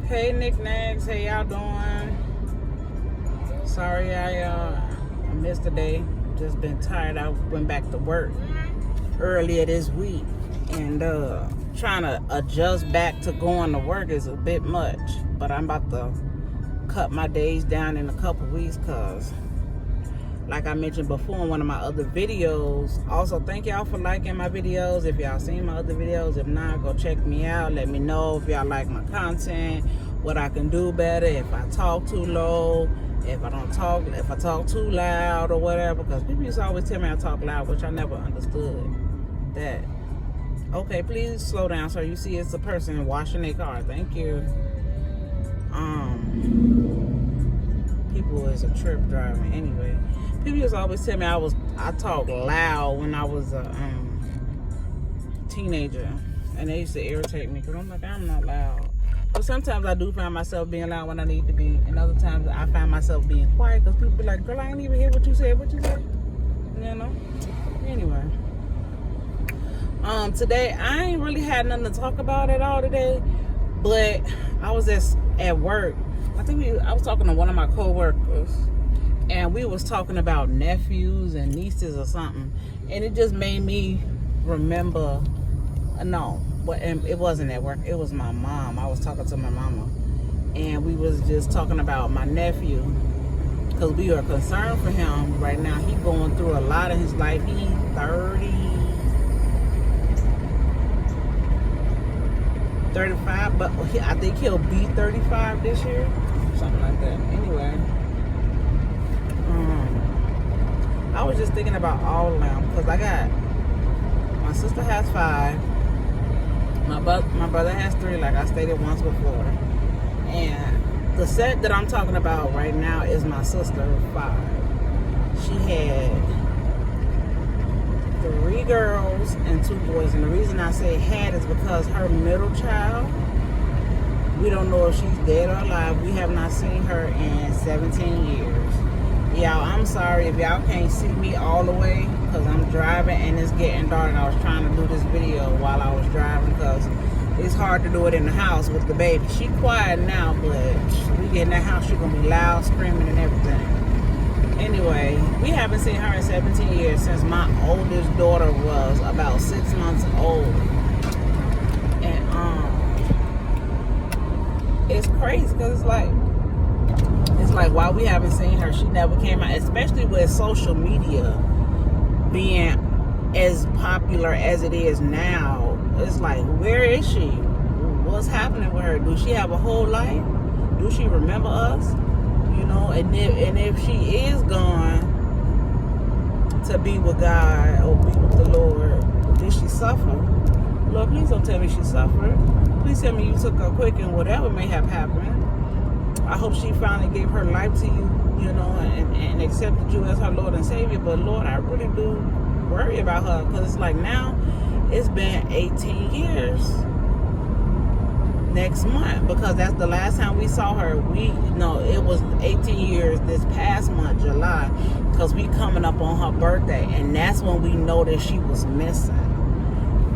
Hey knickknacks, how y'all doing? Sorry I missed a day. Just been tired. I went back to work earlier this week, and trying to adjust back to going to work is a bit much. But I'm about to cut my days down in a couple weeks, cause like I mentioned before in one of my other videos. Also, thank y'all for liking my videos. If y'all seen my other videos, if not, go check me out. Let me know if y'all like my content, what I can do better, if I talk too low, if I talk too loud or whatever. Because people used to always tell me I talk loud, which I never understood that. Okay, please slow down, sir. You see it's a person washing their car. Thank you. People is a trip driver anyway. People used to always tell me I talk loud when I was a teenager, and they used to irritate me because I'm like, I'm not loud. But sometimes I do find myself being loud when I need to be, and other times I find myself being quiet because people be like, girl, I ain't even hear what you said. What you said? You know? Anyway. Today I ain't really had nothing to talk about at all today, but I was just at work. I was talking to one of my coworkers, and we was talking about nephews and nieces or something, and it just made me remember. No, but it wasn't at work. It was my mom. I was talking to my mama, and we was just talking about my nephew because we are concerned for him right now. He going through a lot in his life. He 35, but I think he'll be 35 this year, something like that. Anyway, I was just thinking about all of them because my sister has 5, my brother has 3, like I stated once before, and the set that I'm talking about right now is my sister 5. She had 3 girls and 2 boys, and the reason I say had is because her middle child, we don't know if she's dead or alive. We have not seen her in 17 years. Y'all, I'm sorry if y'all can't see me all the way because I'm driving and it's getting dark. I was trying to do this video while I was driving because it's hard to do it in the house with the baby. She quiet now, but we get in the house, she's gonna be loud, screaming and everything. Anyway, we haven't seen her in 17 years since my oldest daughter was about 6 months old. And it's crazy because it's like while we haven't seen her, she never came out, especially with social media being as popular as it is now. It's like, where is she? What's happening with her? Do she have a whole life? Do she remember us? You know, and if she is gone to be with God or be with the Lord, did she suffer? Lord, please don't tell me she suffered. Please tell me you took her quick and whatever may have happened. I hope she finally gave her life to you, you know, and accepted you as her Lord and Savior. But Lord, I really do worry about her because it's like now it's been 18 years. Next month, because that's the last time we saw her. It was 18 years this past month, July, because we coming up on her birthday, and that's when we noticed she was missing.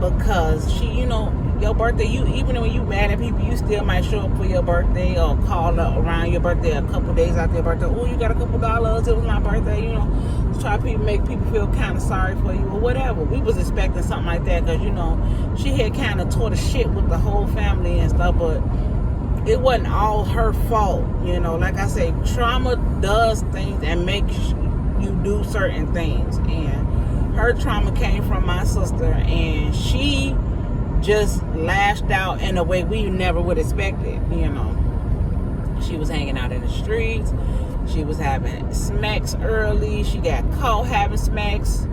Because she, you know, your birthday, even when you mad at people, you still might show up for your birthday or call her around your birthday a couple days after your birthday. Oh, you got a couple dollars, it was my birthday, you know, try to make people feel kind of sorry for you or whatever. We was expecting something like that because, you know, she had kind of tore the shit with the whole family and stuff, but it wasn't all her fault, you know. Like I say, trauma does things and makes you do certain things, and her trauma came from my sister, and she just lashed out in a way we never would expect it, you know. She was hanging out in the streets. She was having smacks early. She got caught having smacks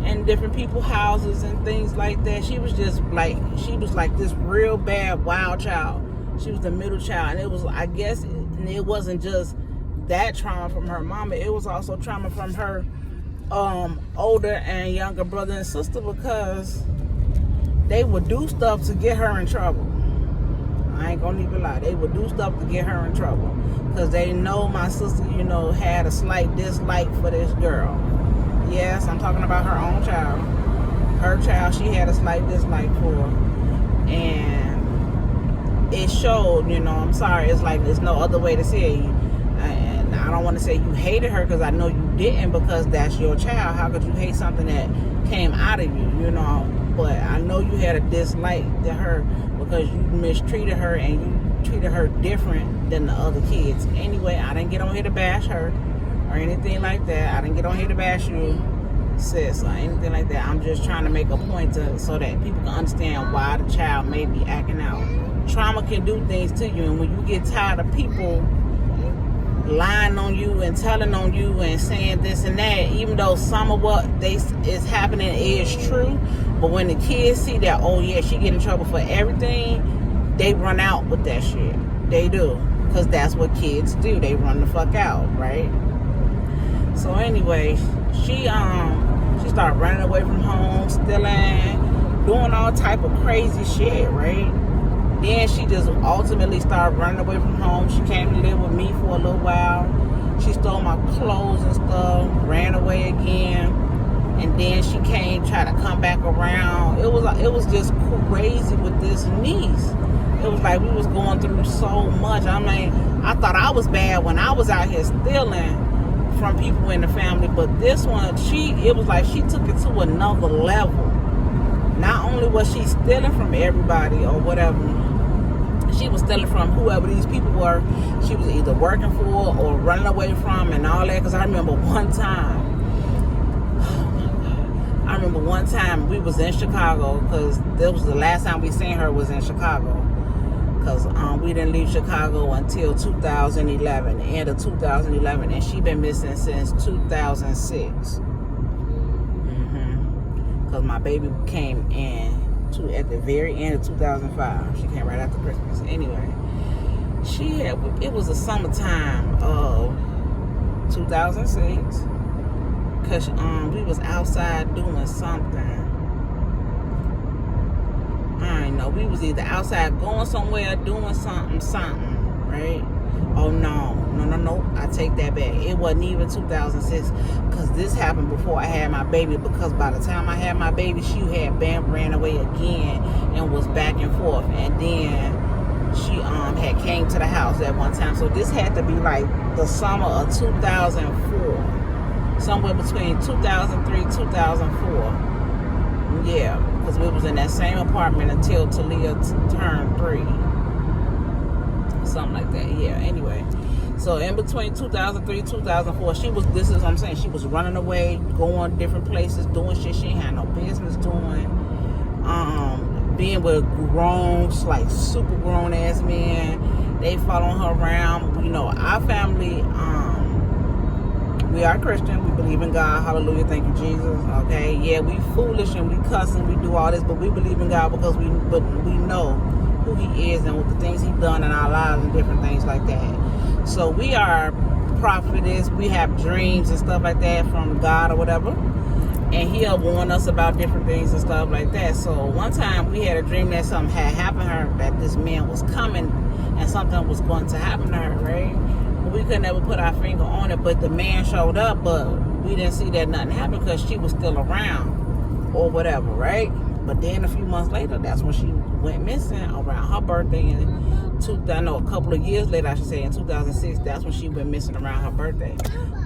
in different people's houses and things like that. She was like this real bad wild child. She was the middle child, and it was, I guess, it wasn't just that trauma from her mama. It was also trauma from her older and younger brother and sister, because they would do stuff to get her in trouble. I ain't gonna even lie. They would do stuff to get her in trouble because they know my sister, you know, had a slight dislike for this girl. Yes, I'm talking about her own child. Her child, she had a slight dislike for. And it showed, you know, I'm sorry, it's like there's no other way to say it. And I don't want to say you hated her, because I know you didn't, because that's your child. How could you hate something that came out of you, you know? But I know you had a dislike to her because you mistreated her and you treated her different than the other kids. Anyway, I didn't get on here to bash her or anything like that. I didn't get on here to bash you, sis, or anything like that. I'm just trying to make a point so that people can understand why the child may be acting out. Trauma can do things to you, and when you get tired of people lying on you and telling on you and saying this and that, even though some of what is happening is true, but when the kids see that, oh yeah, she get in trouble for everything, they run out with that shit. They do, because that's what kids do. They run the fuck out, right? So anyway, she started running away from home, stealing, doing all type of crazy shit, right? Then she just ultimately started running away from home. She came to live with me for a little while. She stole my clothes and stuff, ran away again, and then she came, tried to come back around. It was just crazy with this niece. It was like we was going through so much. I mean, I thought I was bad when I was out here stealing from people in the family, but this one, it was like she took it to another level. Not only was she stealing from everybody or whatever, she was stealing from whoever these people were. She was either working for or running away from and all that. Because I remember one time we was in Chicago, because this was the last time we seen her was in Chicago. Because we didn't leave Chicago until 2011, the end of 2011, and she been missing since 2006. Because my baby came in at the very end of 2005. She came right after Christmas. Anyway, it was the summertime of 2006, because we was outside doing something. I don't know. We was either outside going somewhere, doing something, right? Oh, no. I take that back. It wasn't even 2006, because this happened before I had my baby, because by the time I had my baby, she had ran away again and was back and forth. And then she had came to the house at one time. So this had to be like the summer of 2004. Somewhere between 2003, 2004. Yeah, because we was in that same apartment until Talia turned 3. Something like that. Yeah, anyway. So in between 2003, 2004, this is what I'm saying, she was running away, going different places, doing shit she ain't had no business doing. Being with like super grown ass men. They following her around. You know, our family, we are Christian. We believe in God. Hallelujah. Thank you, Jesus. Okay. Yeah, we foolish and we cuss and we do all this, but we believe in God because we know who He is and what the things He done in our lives and different things like that. So we are prophetess. We have dreams and stuff like that from God or whatever, and He'll warn us about different things and stuff like that. So one time we had a dream that something had happened to her, that this man was coming and something was going to happen to her, right? We could never put our finger on it, but the man showed up, but we didn't see that nothing happened because she was still around or whatever, right? But then a few months later, that's when she went missing around her birthday. And a couple of years later, I should say, in 2006, that's when she went missing around her birthday.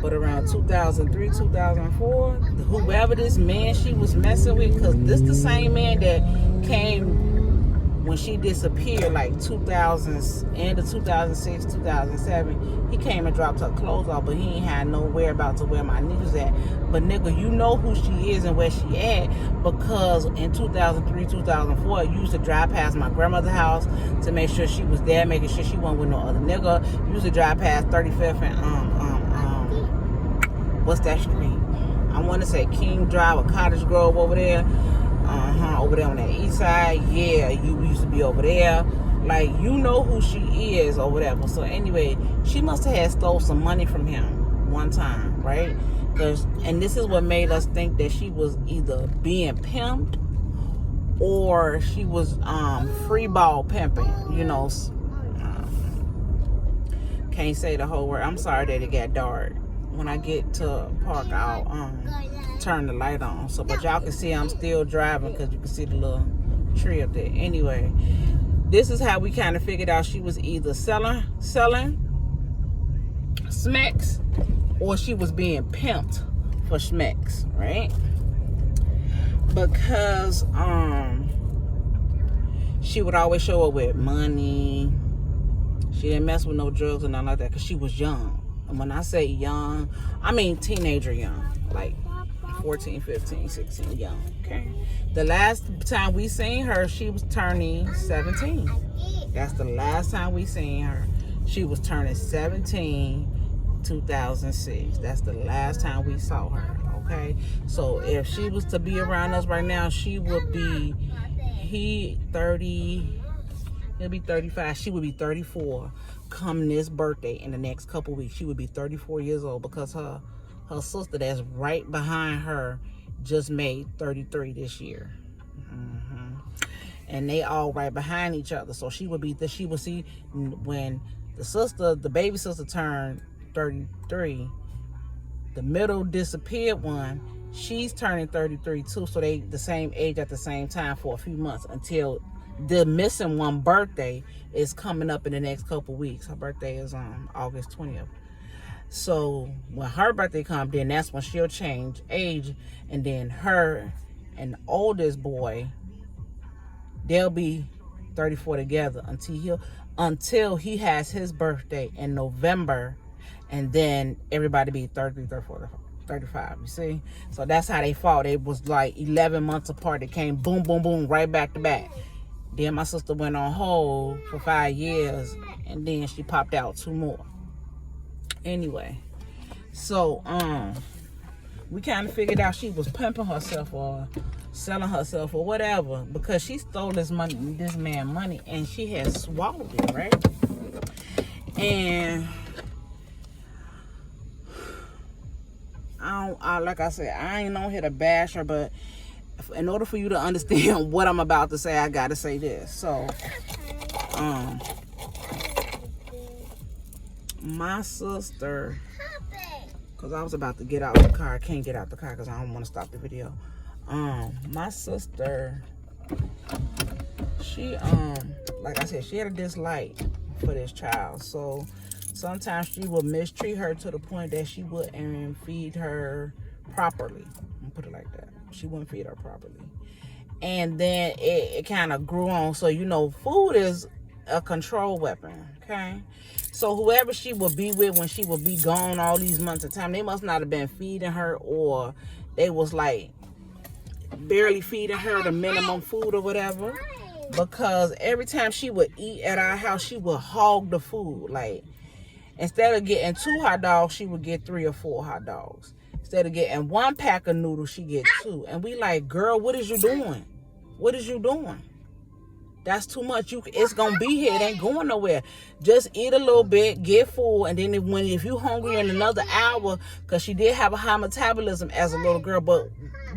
But around 2003, 2004, whoever this man she was messing with, because this the same man that came when she disappeared, like end of 2006, 2007, he came and dropped her clothes off, but he ain't had no whereabouts to where my niece was at. But nigga, you know who she is and where she at, because in 2003, 2004, I used to drive past my grandmother's house to make sure she was there, making sure she wasn't with no other nigga. Used to drive past 35th and what's that street? I want to say King Drive or Cottage Grove over there. Over there on that east side. Yeah, you used to be over there. Like, you know who she is or whatever. So anyway, she must have had stole some money from him one time, right? And this is what made us think that she was either being pimped or she was free ball pimping, you know. Can't say the whole word. I'm sorry that it got dark. When I get to park, I'll turn the light on. So, but y'all can see I'm still driving because you can see the little tree up there. Anyway, this is how we kind of figured out she was either selling smacks or she was being pimped for smacks, right? Because she would always show up with money. She didn't mess with no drugs or nothing like that because she was young. And when I say young, I mean teenager young, like 14, 15, 16, young, okay? The last time we seen her, she was turning 17. That's the last time we seen her. She was turning 17, 2006. That's the last time we saw her, okay? So if she was to be around us right now, she would be, he'll be 35. She would be 34 come this birthday in the next couple weeks. She would be 34 years old because her sister that's right behind her just made 33 this year. And they all right behind each other. So she would see when the baby sister turned 33, the middle disappeared one, she's turning 33 too. So they the same age at the same time for a few months until the missing one birthday is coming up in the next couple weeks. Her birthday is on August 20th. So when her birthday comes, then that's when she'll change age, and then her and the oldest boy, they'll be 34 together until he has his birthday in November, and then everybody be 33, 34, 35, you see? So that's how they fought. It was like 11 months apart. It came boom, boom, boom, right back to back. Then my sister went on hold for 5 years, and then she popped out 2 more. Anyway, so we kind of figured out she was pimping herself or selling herself or whatever, because she stole this man money, and she has swallowed it, right? And like I said, I ain't on here to bash her, but in order for you to understand what I'm about to say, I gotta say this. So my sister, because I was about to get out the car. I can't get out the car because I don't want to stop the video. My sister, she like I said, she had a dislike for this child. So sometimes she would mistreat her to the point that she wouldn't feed her properly. I'll put it like that. She wouldn't feed her properly. And then it kind of grew on. So, you know, food is a control weapon, okay? So whoever she would be with when she would be gone all these months of time, they must not have been feeding her, or they was like barely feeding her the minimum food or whatever. Because every time she would eat at our house, she would hog the food. Like, instead of getting 2 hot dogs, she would get 3 or 4 hot dogs. Instead of getting 1 pack of noodles, she get 2. And we like, girl, what is you doing? What is you doing? That's too much. It's gonna be here. It ain't going nowhere. Just eat a little bit, get full, and then if you hungry in another hour, because she did have a high metabolism as a little girl, but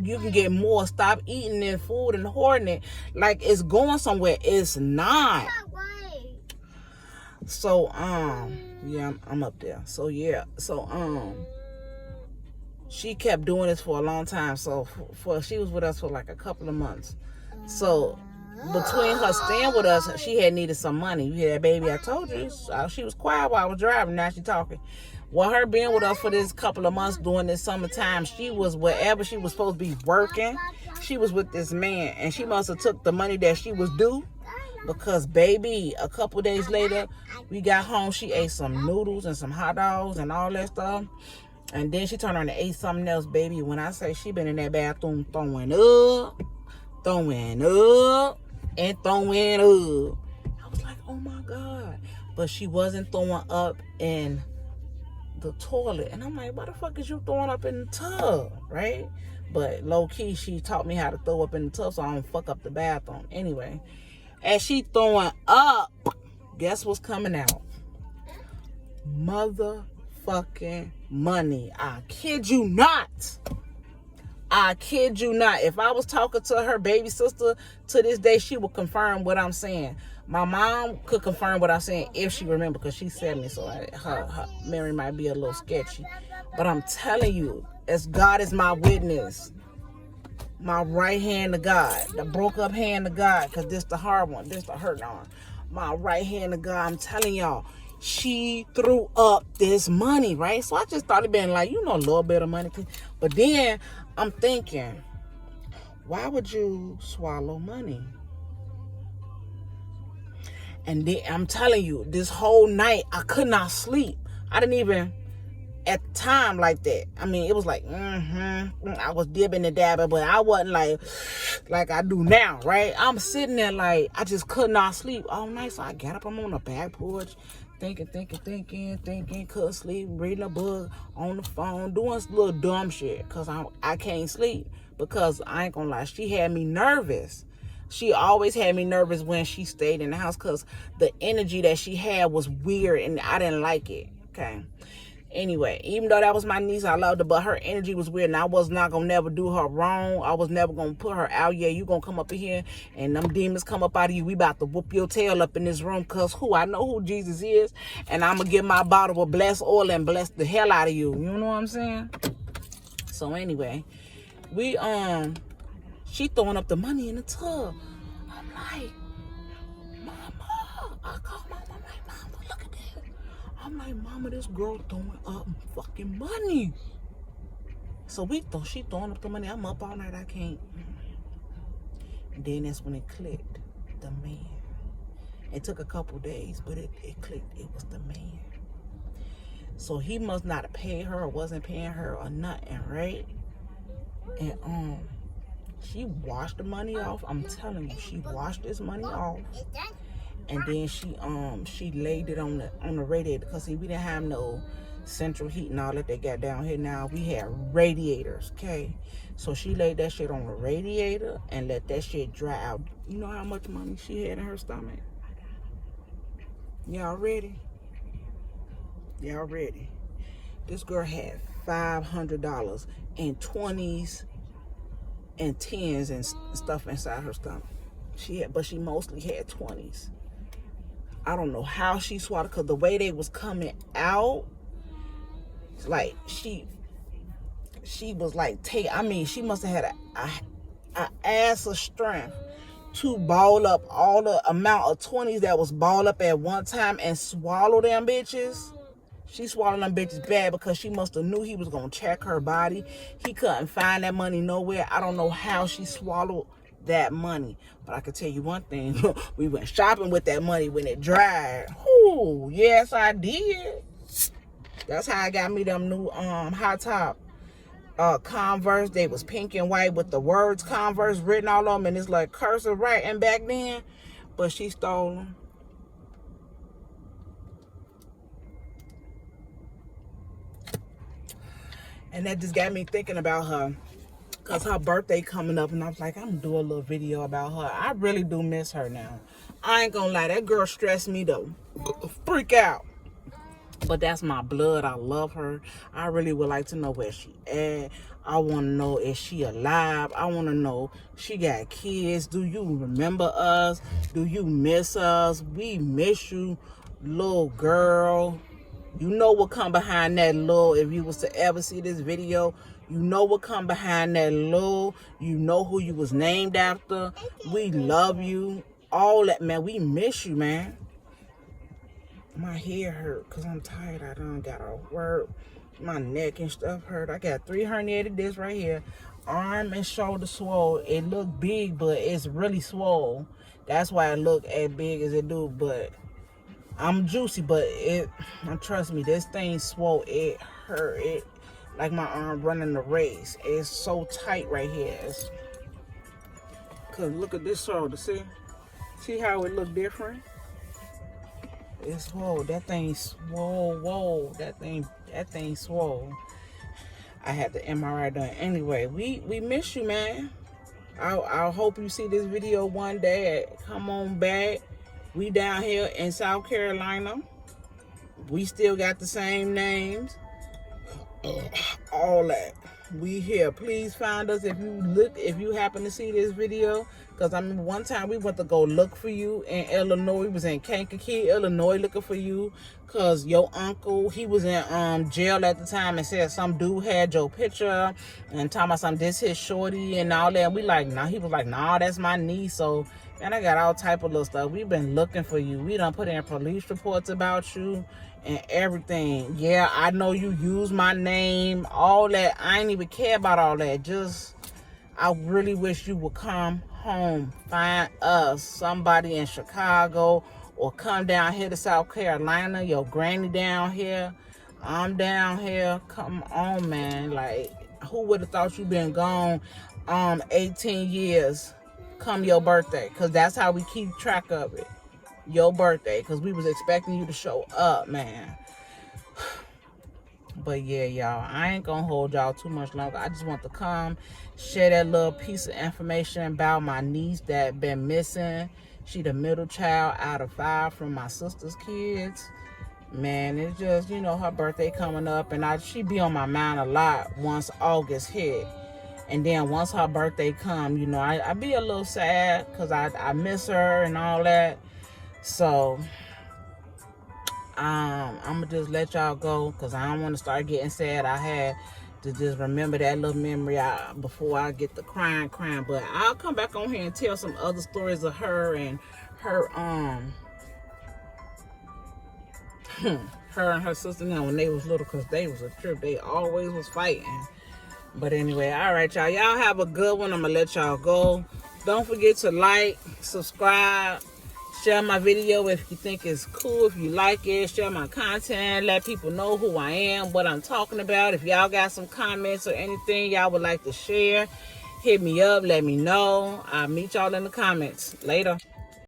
you can get more. Stop eating that food and hoarding it like it's going somewhere. It's not. So yeah, I'm up there. So yeah, so she kept doing this for a long time. So she was with us for like a couple of months. So between her staying with us, she had needed some money. You hear that, baby? I told you. She was quiet while I was driving. Now she talking. Well, her being with us for this couple of months during this summertime, she was wherever she was supposed to be working. She was with this man, and she must have took the money that she was due. Because, baby, a couple days later, we got home. She ate some noodles and some hot dogs and all that stuff. And then she turned around and ate something else, baby. When I say she been in that bathroom throwing up, and throwing up. I was like, oh my God. But she wasn't throwing up in the toilet. And I'm like, why the fuck is you throwing up in the tub, right? But low key, she taught me how to throw up in the tub so I don't fuck up the bathroom. Anyway, as she throwing up, guess what's coming out? Motherfucking money. I kid you not. I kid you not. If I was talking to her baby sister to this day, she would confirm what I'm saying. My mom could confirm what I'm saying if she remember, because she's 70, so her memory might be a little sketchy. But I'm telling you, as God is my witness, My right hand to God. The broke up hand to God. Because this the hard one. This the hurt arm. My right hand to God. I'm telling y'all. She threw up this money, right? So I just started being like, a little bit of money. But then I'm thinking, why would you swallow money? And then I'm telling you, this whole night, I could not sleep. I didn't even, at the time like that. I mean, it was like, I was dibbing and dabbing, but I wasn't like I do now, right? I'm sitting there like, I just could not sleep all night. So I got up, I'm on the back porch, thinking, couldn't sleep, reading a book, on the phone, doing little dumb shit, because I can't sleep. Because I ain't gonna lie, she had me nervous. She always had me nervous when she stayed in the house because the energy that she had was weird and I didn't like it, okay? Anyway, even though that was my niece, I loved her, but her energy was weird and I was not going to never do her wrong. I was never going to put her out. Yeah, you going to come up in here and them demons come up out of you. We about to whoop your tail up in this room because I know who Jesus is, and I'm going to get my bottle of blessed oil and bless the hell out of you. You know what I'm saying? So anyway, she throwing up the money in the tub. I'm like, Mama. I call Mama. I'm like, Mama, look at that. I'm like, Mama, this girl throwing up fucking money. So she throwing up the money. I'm up all night. I can't. And then that's when it clicked. The man. It took a couple days, but it clicked. It was the man. So he must not have paid her or wasn't paying her or nothing, right? And she washed the money off. I'm telling you, she washed this money off. And then she laid it on the radiator. Because see, we didn't have no central heat and all that they got down here now. We had radiators, okay? So she laid that shit on the radiator and let that shit dry out. You know how much money she had in her stomach? Y'all ready? Y'all ready? This girl had $500 in 20s and 10s and stuff inside her stomach. But she mostly had 20s. I don't know how she swallowed, because the way they was coming out, like she was like, she must have had a ass of strength to ball up all the amount of 20s that was balled up at one time and swallow them bitches. She swallowed them bitches bad because she must have knew he was going to check her body. He couldn't find that money nowhere. I don't know how she swallowed that money. But I can tell you one thing. We went shopping with that money when it dried. Ooh, yes, I did. That's how I got me them new high top Converse. They was pink and white with the words Converse written all on them. And it's like cursive writing back then. But she stole them. And that just got me thinking about her. Because her birthday coming up. And I was like, I'm going to do a little video about her. I really do miss her now. I ain't going to lie. That girl stressed me though. Freak out. But that's my blood. I love her. I really would like to know where she at. I want to know if she alive. I want to know she got kids. Do you remember us? Do you miss us? We miss you, little girl. You know what come behind that little. If you was to ever see this video, you know what come behind that little. You know who you was named after. We love you. All that, man. We miss you, man. My head hurt because I'm tired. I done got to work. My neck and stuff hurt. I got 3 herniated discs right here. Arm and shoulder swole. It look big, but it's really swole. That's why it look as big as it do. But I'm juicy, but trust me, this thing swole. It hurt. It like my arm running the race. It's so tight right here. Cause look at this shoulder. See how it look different? It's swole. That thing swole. Whoa. That thing swole. I had the MRI done. Anyway, we miss you, man. I hope you see this video one day. Come on back. We down here in South Carolina. We still got the same names. All that. We here. Please find us if you happen to see this video. Because I mean, one time we went to go look for you in Illinois. We was in Kankakee, Illinois, looking for you. Because your uncle, he was in jail at the time and said some dude had your picture and talking about some this his shorty and all that. And we like, nah, he was like, nah, that's my niece. So, man, I got all type of little stuff. We've been looking for you. We done put in police reports about you and everything. Yeah, I know you use my name, all that. I ain't even care about all that. Just, I really wish you would come home, find us, somebody in Chicago, or come down here to South Carolina. Your granny down here, I'm down here. Come on, man. Like, who would have thought you been gone 18 years come your birthday? Because that's how we keep track of it. Your birthday, because we was expecting you to show up, man. But yeah, y'all, I ain't gonna hold y'all too much longer. I just want to come share that little piece of information about my niece that been missing. She the middle child out of 5 from my sister's kids. Man, it's just, you know, her birthday coming up, and she be on my mind a lot once August hit. And then once her birthday come, you know, I be a little sad because I miss her and all that. So I'm gonna just let y'all go because I don't want to start getting sad. I had to just remember that little memory before I get the crying. But I'll come back on here and tell some other stories of her and her her and her sister now when they was little, because they was a trip. They always was fighting. But anyway, all right, y'all. Y'all have a good one. I'm gonna let y'all go. Don't forget to like, subscribe, share my video if you think it's cool, if you like it. Share my content, let people know who I am, what I'm talking about. If y'all got some comments or anything y'all would like to share, hit me up, let me know. I'll meet y'all in the comments. Later.